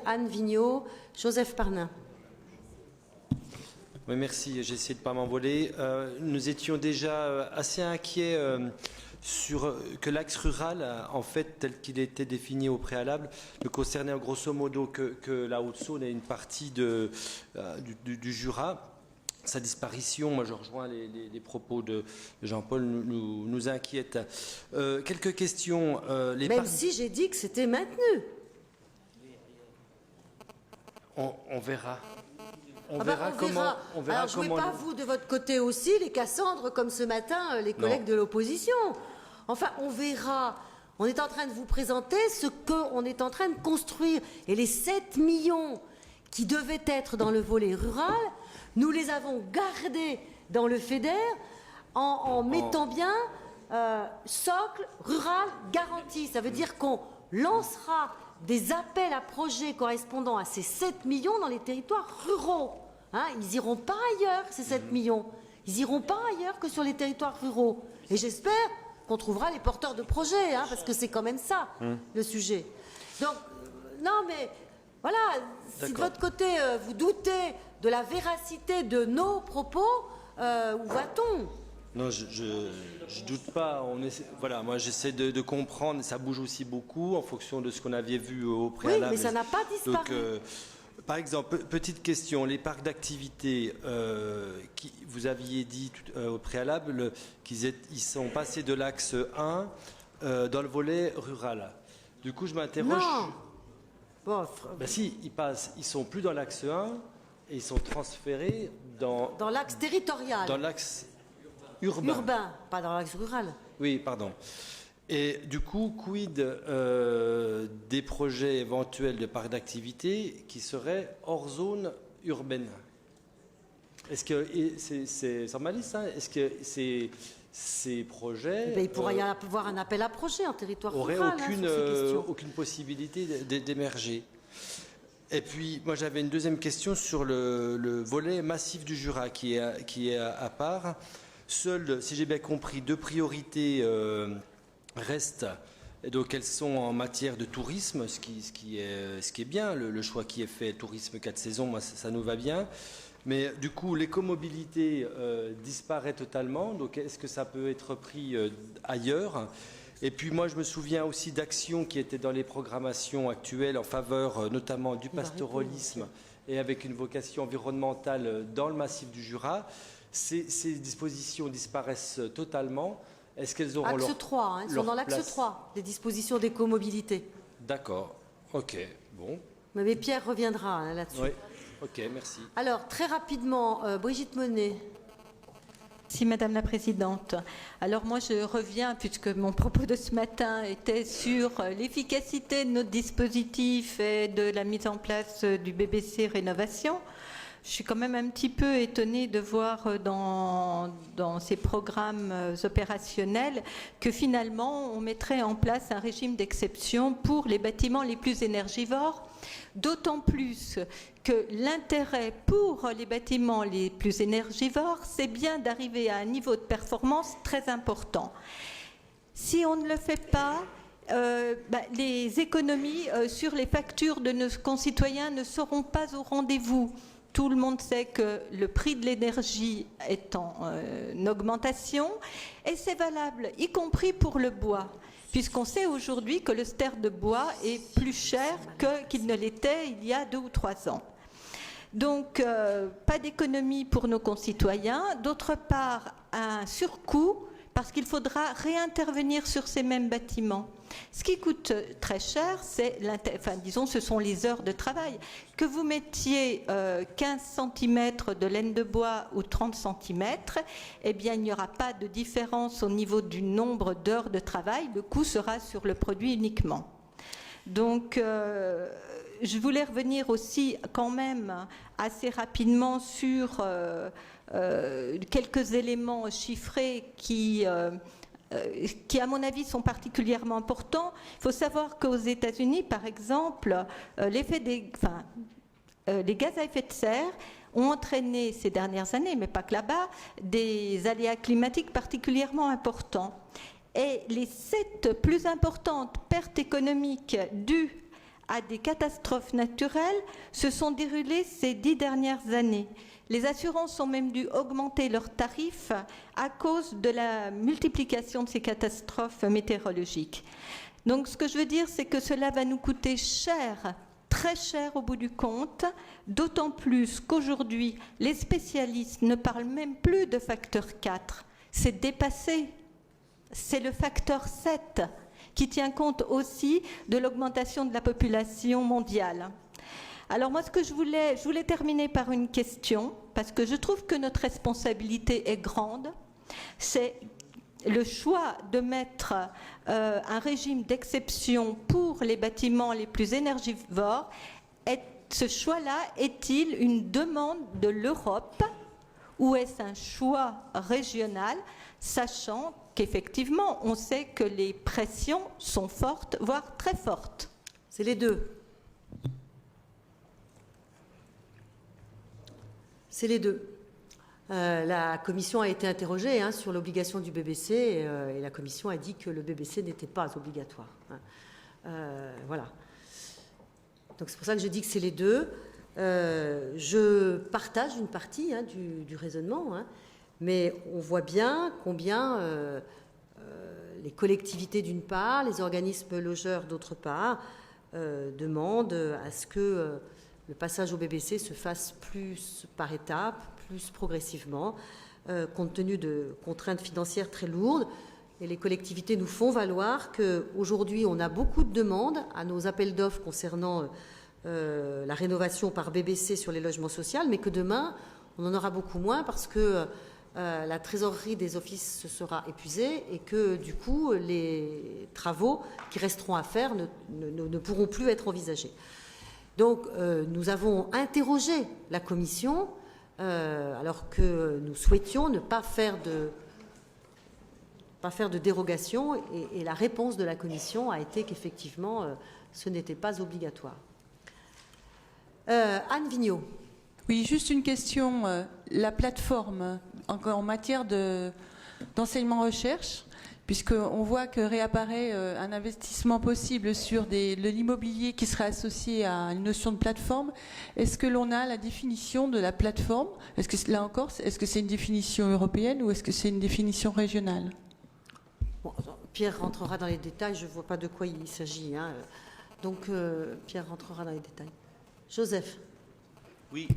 Anne Vigneault, Joseph Parnin. Oui, merci, j'ai essayé de ne pas m'envoler. Nous étions déjà assez inquiets sur que l'axe rural, en fait, tel qu'il était défini au préalable, ne concernait grosso modo que la Haute-Saône et une partie du Jura. Sa disparition, moi je rejoins les propos de Jean-Paul, nous inquiète. Quelques questions. Même si j'ai dit que c'était maintenu. On verra. On verra comment. Alors jouez pas vous de votre côté aussi les Cassandres comme ce matin les collègues de l'opposition. Enfin, on verra. On est en train de vous présenter ce qu'on est en train de construire. Et les 7 millions qui devaient être dans le volet rural, nous les avons gardés dans le FEDER en mettant bien socle rural garanti. Ça veut dire qu'on lancera des appels à projets correspondant à ces 7 millions dans les territoires ruraux. Hein, ils n'iront pas ailleurs, ces 7 millions. Ils n'iront pas ailleurs que sur les territoires ruraux. Et j'espère qu'on trouvera les porteurs de projets, hein, parce que c'est quand même ça, le sujet. Donc, non mais, voilà, si de votre côté, vous doutez de la véracité de nos propos, où va-t-on ? Non, je doute pas. Voilà, moi j'essaie de comprendre. Ça bouge aussi beaucoup en fonction de ce qu'on avait vu au préalable. Oui, mais ça n'a pas disparu. Donc, par exemple, petite question, les parcs d'activité, vous aviez dit au préalable qu'ils sont passés de l'axe 1 dans le volet rural. Du coup, je m'interroge. Non. Bon, ben si, ils sont plus dans l'axe 1 et ils sont transférés dans l'axe territorial. Dans l'axe urbain. Urbain, pas dans l'axe rural. Oui, pardon. Et du coup, quid des projets éventuels de parcs d'activité qui seraient hors zone urbaine? Est-ce que c'est sans malice, hein, est-ce que ces projets il pourrait y avoir un appel à projet en territoire rural, aurait aucune possibilité d'émerger? Et puis, moi, j'avais une deuxième question sur le volet massif du Jura qui est à part. Seules, si j'ai bien compris, 2 priorités restent. Et donc, elles sont en matière de tourisme, ce qui est bien, le choix qui est fait, tourisme 4 saisons, moi, ça nous va bien. Mais du coup, l'écomobilité disparaît totalement. Donc, est-ce que ça peut être pris ailleurs? Et puis, moi, je me souviens aussi d'actions qui étaient dans les programmations actuelles en faveur notamment du pastoralisme et avec une vocation environnementale dans le massif du Jura. Ces dispositions disparaissent totalement. Est-ce qu'elles auront Axe 3, hein, elles sont dans l'axe 3, les dispositions d'écomobilité. D'accord, ok, bon. Mais Pierre reviendra hein, là-dessus. Oui, ok, merci. Alors, très rapidement, Brigitte Monet. Merci Madame la Présidente. Alors moi je reviens, puisque mon propos de ce matin était sur l'efficacité de notre dispositif et de la mise en place du BBC Rénovation. Je suis quand même un petit peu étonnée de voir dans ces programmes opérationnels que finalement on mettrait en place un régime d'exception pour les bâtiments les plus énergivores, d'autant plus que l'intérêt pour les bâtiments les plus énergivores, c'est bien d'arriver à un niveau de performance très important. Si on ne le fait pas, les économies sur les factures de nos concitoyens ne seront pas au rendez-vous. Tout le monde sait que le prix de l'énergie est en augmentation et c'est valable, y compris pour le bois, puisqu'on sait aujourd'hui que le ster de bois est plus cher qu'il ne l'était il y a 2 ou 3 ans. Donc, pas d'économie pour nos concitoyens. D'autre part, un surcoût parce qu'il faudra réintervenir sur ces mêmes bâtiments. Ce qui coûte très cher, ce sont les heures de travail. Que vous mettiez 15 cm de laine de bois ou 30 cm, eh bien, il n'y aura pas de différence au niveau du nombre d'heures de travail. Le coût sera sur le produit uniquement. Donc, je voulais revenir aussi quand même assez rapidement sur quelques éléments chiffrés qui, à mon avis, sont particulièrement importants. Il faut savoir qu'aux États-Unis, par exemple, les gaz à effet de serre ont entraîné ces dernières années, mais pas que là-bas, des aléas climatiques particulièrement importants. Et les 7 plus importantes pertes économiques dues à des catastrophes naturelles se sont déroulées ces 10 dernières années. Les assurances ont même dû augmenter leurs tarifs à cause de la multiplication de ces catastrophes météorologiques. Donc ce que je veux dire, c'est que cela va nous coûter cher, très cher au bout du compte, d'autant plus qu'aujourd'hui, les spécialistes ne parlent même plus de facteur 4. C'est dépassé. C'est le facteur 7 qui tient compte aussi de l'augmentation de la population mondiale. Alors moi, ce que je voulais terminer par une question, parce que je trouve que notre responsabilité est grande, c'est le choix de mettre un régime d'exception pour les bâtiments les plus énergivores. Ce choix-là est-il une demande de l'Europe ou est-ce un choix régional, sachant qu'effectivement, on sait que les pressions sont fortes, voire très fortes? C'est les deux. C'est les deux. La commission a été interrogée sur l'obligation du BBC et la commission a dit que le BBC n'était pas obligatoire. Voilà. Donc c'est pour ça que je dis que c'est les deux. Je partage une partie du raisonnement, mais on voit bien combien les collectivités d'une part, les organismes logeurs d'autre part, demandent à ce que le passage au BBC se fasse plus par étapes, plus progressivement, compte tenu de contraintes financières très lourdes. Et les collectivités nous font valoir qu'aujourd'hui, on a beaucoup de demandes à nos appels d'offres concernant la rénovation par BBC sur les logements sociaux, mais que demain, on en aura beaucoup moins parce que la trésorerie des offices se sera épuisée et que, du coup, les travaux qui resteront à faire ne pourront plus être envisagés. Donc, nous avons interrogé la Commission, alors que nous souhaitions ne pas faire de dérogation, et la réponse de la Commission a été qu'effectivement, ce n'était pas obligatoire. Anne Vigneault. Oui, juste une question. La plateforme en matière d'enseignement-recherche, puisqu'on voit que réapparaît un investissement possible sur de l'immobilier qui serait associé à une notion de plateforme. Est-ce que l'on a la définition de la plateforme? Est-ce que, là encore, est-ce que c'est une définition européenne ou est-ce que c'est une définition régionale? Bon, Pierre rentrera dans les détails, je ne vois pas de quoi il s'agit. Donc, Pierre rentrera dans les détails. Joseph. Oui.